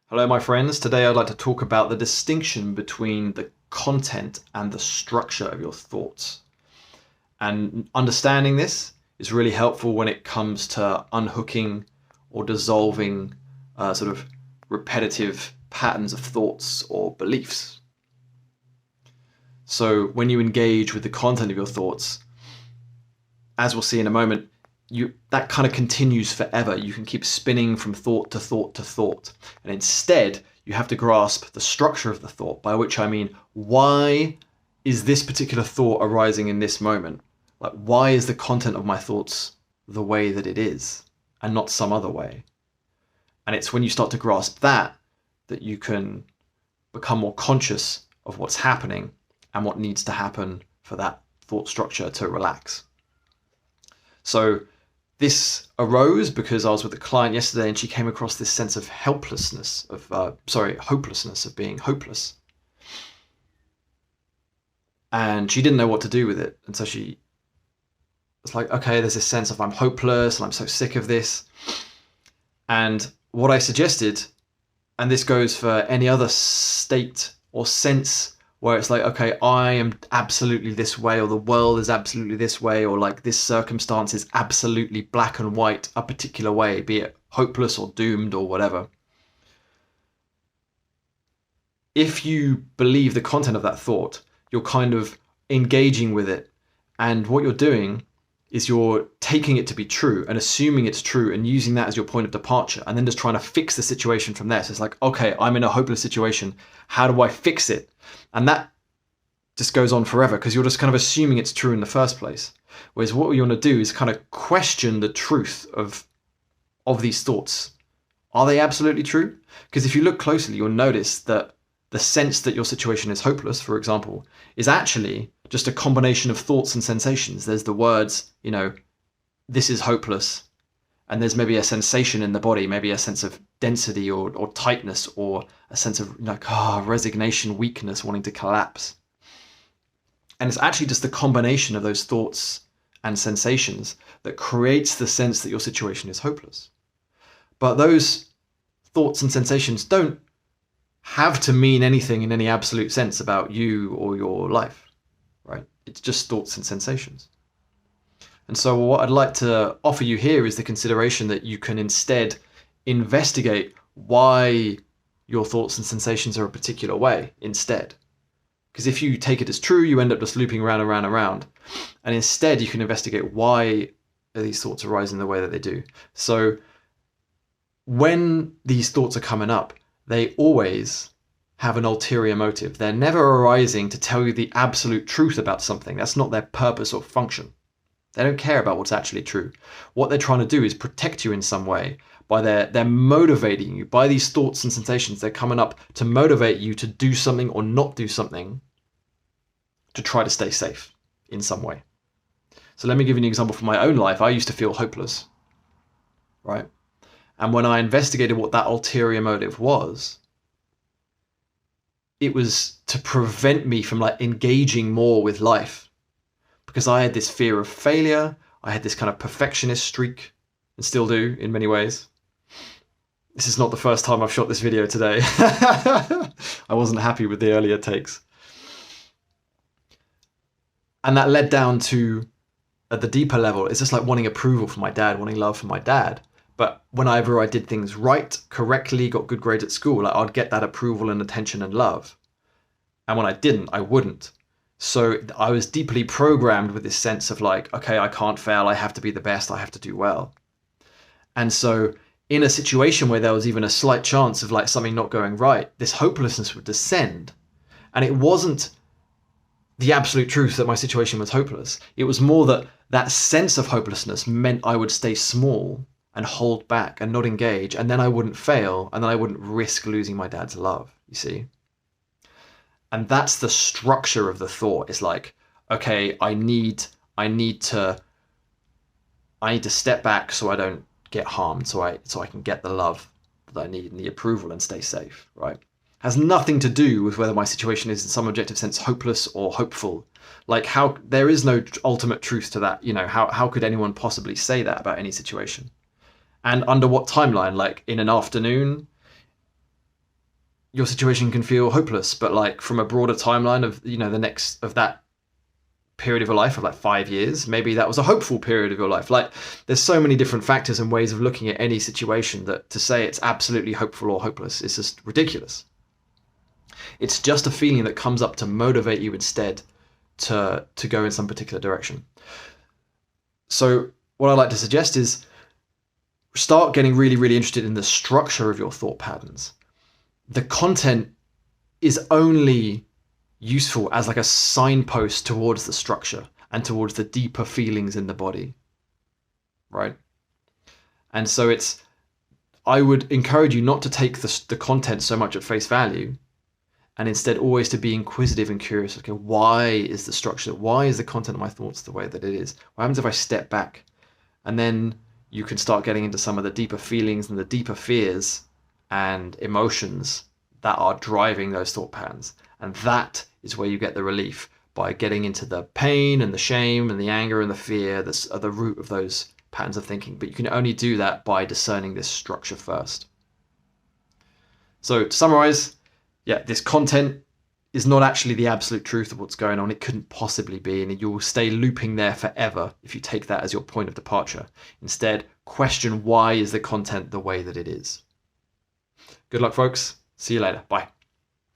Hello, my friends. Today I'd like to talk about the distinction between the content and the structure of your thoughts. And understanding this is really helpful when it comes to unhooking or dissolving sort of repetitive patterns of thoughts or beliefs. So when you engage with the content of your thoughts, as we'll see in a moment, that kind of continues forever. You can keep spinning from thought to thought to thought. And instead, you have to grasp the structure of the thought, by which I mean, why is this particular thought arising in this moment? Like, why is the content of my thoughts the way that it is and not some other way? And it's when you start to grasp that you can become more conscious of what's happening and what needs to happen for that thought structure to relax. So this arose because I was with a client yesterday and she came across this sense of hopelessness of being hopeless. And she didn't know what to do with it. And so she was like, okay, there's this sense of I'm hopeless and I'm so sick of this. And what I suggested, and this goes for any other state or sense where it's like, okay, I am absolutely this way, or the world is absolutely this way, or like this circumstance is absolutely black and white a particular way, be it hopeless or doomed or whatever. If you believe the content of that thought, you're kind of engaging with it. And what you're doing is you're taking it to be true and assuming it's true and using that as your point of departure and then just trying to fix the situation from there. So it's like, okay, I'm in a hopeless situation. How do I fix it? And that just goes on forever because you're just kind of assuming it's true in the first place. Whereas what you want to do is kind of question the truth of these thoughts. Are they absolutely true? Because if you look closely, you'll notice that the sense that your situation is hopeless, for example, is actually just a combination of thoughts and sensations. There's the words, this is hopeless. And there's maybe a sensation in the body, maybe a sense of density or tightness, or a sense of resignation, weakness, wanting to collapse. And it's actually just the combination of those thoughts and sensations that creates the sense that your situation is hopeless. But those thoughts and sensations don't have to mean anything in any absolute sense about you or your life, right? It's just thoughts and sensations. And so what I'd like to offer you here is the consideration that you can instead investigate why your thoughts and sensations are a particular way instead. Because if you take it as true, you end up just looping around and around and around. And instead, you can investigate why these thoughts arise in the way that they do. So when these thoughts are coming up, they always have an ulterior motive. They're never arising to tell you the absolute truth about something. That's not their purpose or function. They don't care about what's actually true. What they're trying to do is protect you in some way by they're motivating you by these thoughts and sensations. They're coming up to motivate you to do something or not do something to try to stay safe in some way. So let me give you an example from my own life. I used to feel hopeless, right? And when I investigated what that ulterior motive was, it was to prevent me from engaging more with life. Because I had this fear of failure, I had this kind of perfectionist streak, and still do in many ways. This is not the first time I've shot this video today. I wasn't happy with the earlier takes. And that led down to, at the deeper level, it's just like wanting approval from my dad, wanting love from my dad. But whenever I did things right, correctly, got good grades at school, I'd get that approval and attention and love. And when I didn't, I wouldn't. So I was deeply programmed with this sense of okay, I can't fail. I have to be the best. I have to do well. And so in a situation where there was even a slight chance of something not going right, this hopelessness would descend. And it wasn't the absolute truth that my situation was hopeless. It was more that sense of hopelessness meant I would stay small and hold back and not engage. And then I wouldn't fail. And then I wouldn't risk losing my dad's love, you see. And that's the structure of the thought. It's okay, I need to step back so I don't get harmed, so I can get the love that I need and the approval and stay safe, right? Has nothing to do with whether my situation is in some objective sense hopeless or hopeful. How there is no ultimate truth to that. How could anyone possibly say that about any situation? And under what timeline? In an afternoon, your situation can feel hopeless, but like from a broader timeline of, that period of your life of like 5 years, maybe that was a hopeful period of your life. Like there's so many different factors and ways of looking at any situation that to say it's absolutely hopeful or hopeless is just ridiculous. It's just a feeling that comes up to motivate you instead to go in some particular direction. So what I like to suggest is start getting really, really interested in the structure of your thought patterns. The content is only useful as like a signpost towards the structure and towards the deeper feelings in the body, right? And so I would encourage you not to take the content so much at face value, and instead always to be inquisitive and curious. Okay, why is the structure, why is the content of my thoughts the way that it is? What happens if I step back? And then you can start getting into some of the deeper feelings and the deeper fears and emotions that are driving those thought patterns. And that is where you get the relief, by getting into the pain and the shame and the anger and the fear that's at the root of those patterns of thinking. But you can only do that by discerning this structure first. So to summarize, this content is not actually the absolute truth of what's going on. It couldn't possibly be, and you will stay looping there forever if you take that as your point of departure. Instead, question why is the content the way that it is. Good luck, folks. See you later. Bye.